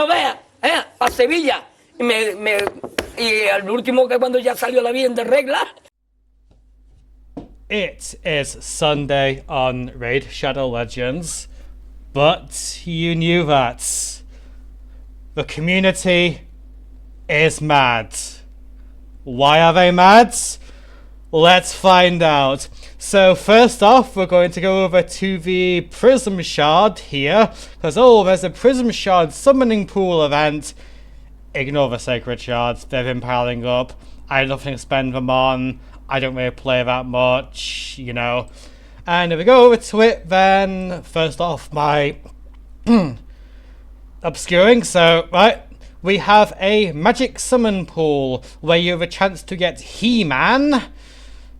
No vea, a Sevilla. Y al último que cuando ya salió la bien de regla. It is Sunday on Raid Shadow Legends, but you knew that. The community is mad. Why are they mad? Let's find out. So first off, we're going to go over to the Prism Shard here, because there's a Prism Shard summoning pool event. Ignore the Sacred Shards, they've been piling up. I have nothing to spend them on. I don't really play that much, you know. And if we go over to it, then first off, my obscuring. So, right, we have a magic summon pool where you have a chance to get He-Man.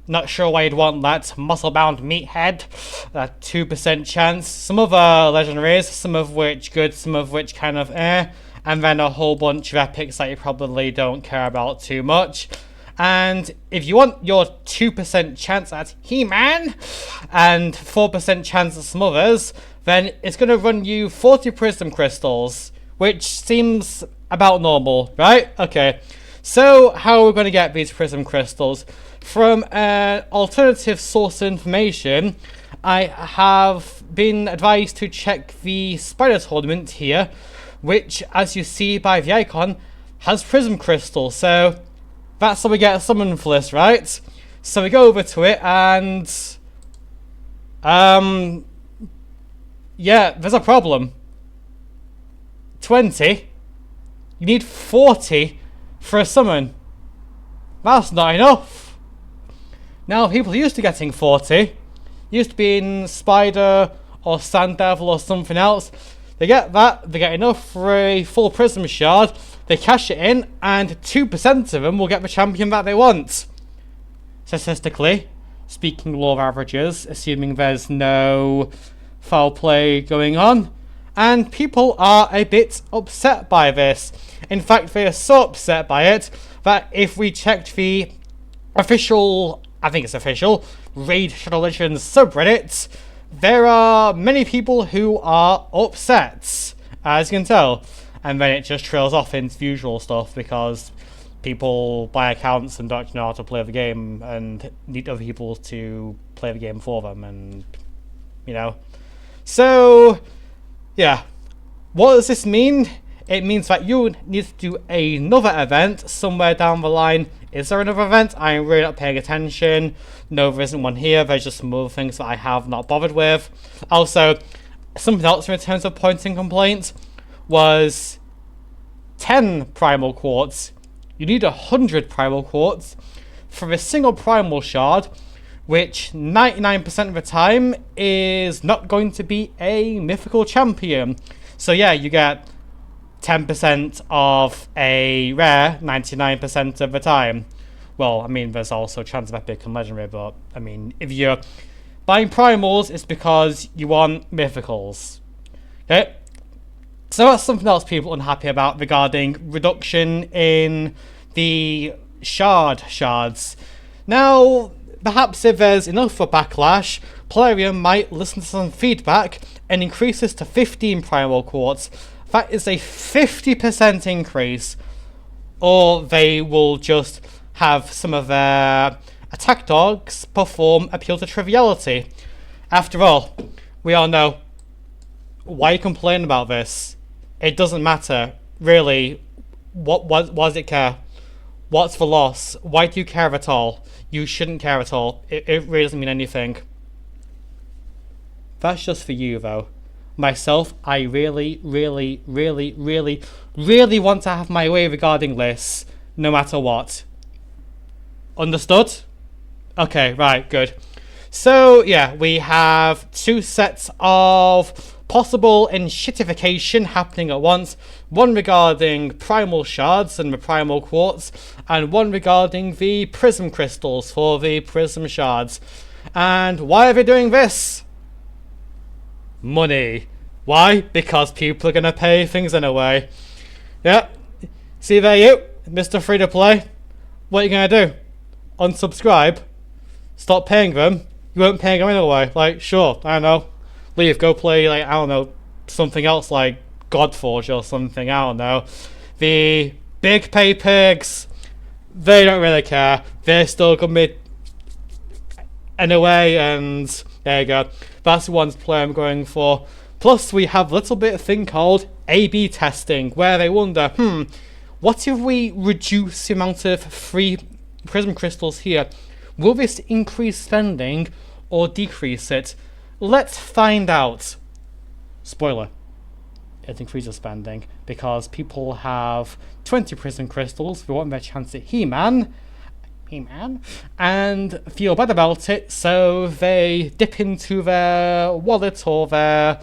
Not sure why you'd want that. Muscle-bound meathead. That 2% chance. Some other legendaries, some of which good, some of which kind of and then a whole bunch of epics that you probably don't care about too much. And if you want your 2% chance at He-Man and 4% chance at some others, then it's going to run you 40 Prism crystals, which seems about normal, right? Okay, so how are we going to get these Prism crystals? From an alternative source of information, I have been advised to check the Spider Tournament here, which, as you see by the icon, has Prism crystals, so that's how we get a summon for this, right? So we go over to it and yeah, there's a problem. 20. You need 40 for a summon. That's not enough. Now, people are used to getting 40. Used to being Spider or Sand Devil or something else. They get that, they get enough for a full Prism Shard, they cash it in, and 2% of them will get the champion that they want. Statistically, speaking law of averages, assuming there's no foul play going on, and people are a bit upset by this. In fact, they are so upset by it that if we checked the official, I think it's official, Raid Shadow Legends subreddit, there are many people who are upset, as you can tell, and then it just trails off into the usual stuff because people buy accounts and don't know how to play the game and need other people to play the game for them, and you know. So yeah, what does this mean? It means that you need to do another event somewhere down the line. Is there another event? I'm really not paying attention. No, there isn't one here. There's just some other things that I have not bothered with. Also, something else in terms of points and complaints was 10 Primal Quartz. You need 100 Primal Quartz for a single Primal Shard, which 99% of the time is not going to be a mythical champion. So yeah, you get 10% of a rare 99% of the time. Well, I mean, there's also a chance of epic and legendary, but I mean, if you're buying primals, it's because you want mythicals. Okay, so that's something else people are unhappy about regarding reduction in the shards. Now, perhaps if there's enough for backlash, Plarium might listen to some feedback and increase this to 15 Primal Quartz. That is a 50% increase. Or they will just have some of their attack dogs perform Appeal to Triviality. After all, we all know, why complain about this? It doesn't matter, really. What does it care? What's the loss? Why do you care at all? You shouldn't care at all. It really doesn't mean anything. That's just for you, though. Myself, I really want to have my way regarding this, no matter what. Understood? Okay, right, good. So, yeah, we have 2 sets of possible enshittification happening at once. One regarding Primal Shards and the Primal Quartz, and one regarding the Prism Crystals for the Prism Shards. And why are they doing this? Money. Why? Because people are going to pay things anyway. Yeah. See there, you, Mr. Free to Play. What are you going to do? Unsubscribe? Stop paying them? You weren't paying them anyway. Like, sure, I don't know. Leave, go play, like, I don't know, something else like Godforge or something, I don't know. The big pay pigs, they don't really care. They're still gonna be anyway, and there you go. That's the one's play I'm going for. Plus, we have a little bit of thing called A/B testing, where they wonder, what if we reduce the amount of free Prism crystals here? Will this increase spending or decrease it? Let's find out. Spoiler. It increases spending because people have 20 Prism crystals. They want their chance at He-Man, and feel bad about it, so they dip into their wallet or their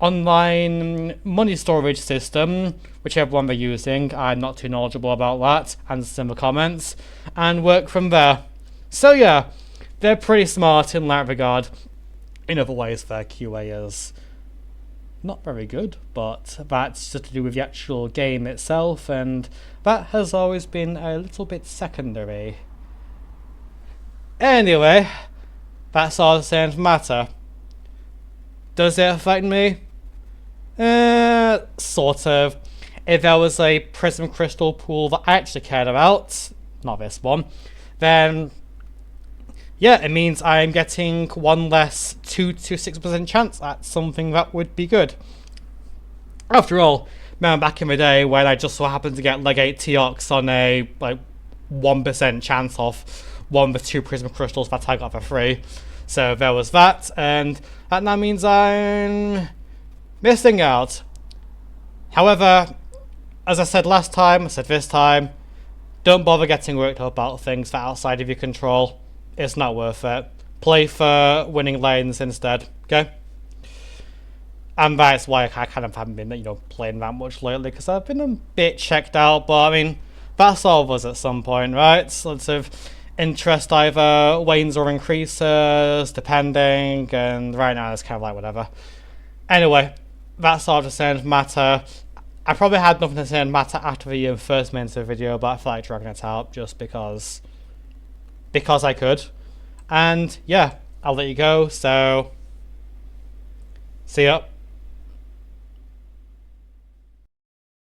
online money storage system, whichever one they're using. I'm not too knowledgeable about that. Answer in the comments and work from there. So yeah, they're pretty smart in that regard. In other ways, their QA is not very good, but that's just to do with the actual game itself, and that has always been a little bit secondary. Anyway, that's all the same matter. Does it affect me? Sort of. If there was a Prism crystal pool that I actually cared about, not this one, then yeah, it means I'm getting one less 2 to 6% chance at something that would be good. After all, remember back in the day when I just so happened to get Legate Teox on a 1% chance of one of the 2 Prism crystals that I got for free. So there was that, and that now means I'm missing out. However, as I said last time, I said this time, don't bother getting worked up about things that are outside of your control. It's not worth it. Play for winning lanes instead, okay? And that's why I kind of haven't been, playing that much lately, because I've been a bit checked out, but I mean, that's all of us at some point, right? Lots of interest either wanes or increases, depending, and right now it's kind of like whatever. Anyway, that's all the same matter. I probably had nothing to say in matter after the first minute of the video, but I feel like dragging it out just because I could. And yeah, I'll let you go, so see ya.